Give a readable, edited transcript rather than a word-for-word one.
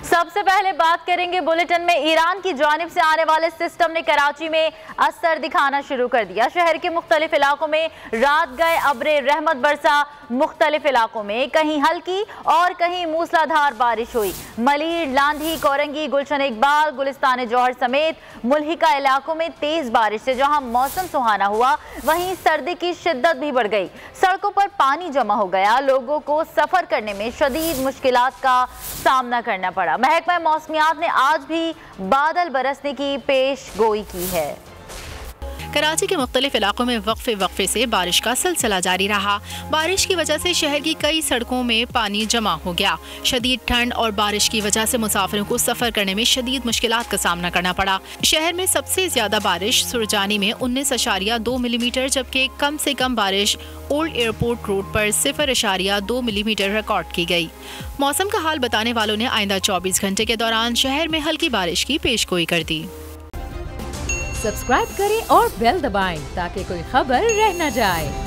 सबसे पहले बात करेंगे बुलेटिन में, ईरान की जानिब से आने वाले सिस्टम ने कराची में असर दिखाना शुरू कर दिया। शहर के मुख्तलिफ इलाकों में रात गए अब्रे रहमत बरसा। मुख्तलिफ इलाकों में कहीं हल्की और कहीं मूसलाधार बारिश हुई। मलीर, लांधी, कोरंगी, गुलशन इकबाल, गुलिस्तान जौहर समेत मुल्हिका इलाकों में तेज बारिश से जहां मौसम सुहाना हुआ, वहीं सर्दी की शिद्दत भी बढ़ गई। सड़कों पर पानी जमा हो गया। लोगों को सफर करने में शदीद मुश्किलात का सामना करना पड़ा। महकमा मौसमियात ने आज भी बादल बरसने की पेश गोई की है। कराची के मुख्तलिफ इलाकों में वक्फे से बारिश का सिलसिला जारी रहा। बारिश की वजह से शहर की कई सड़कों में पानी जमा हो गया। शदीद ठंड और बारिश की वजह से मुसाफिरों को सफर करने में शदीद मुश्किलात का सामना करना पड़ा। शहर में सबसे ज्यादा बारिश सुरजानी में 19.2 मिलीमीटर, जबकि कम से कम बारिश ओल्ड एयरपोर्ट रोड पर 0.2 मिलीमीटर रिकॉर्ड की गई। मौसम का हाल बताने वालों ने आइंदा 24 घंटे के दौरान शहर में हल्की बारिश की पेशगोई कर दी। सब्सक्राइब करें और बेल दबाएं ताकि कोई खबर रह न जाए।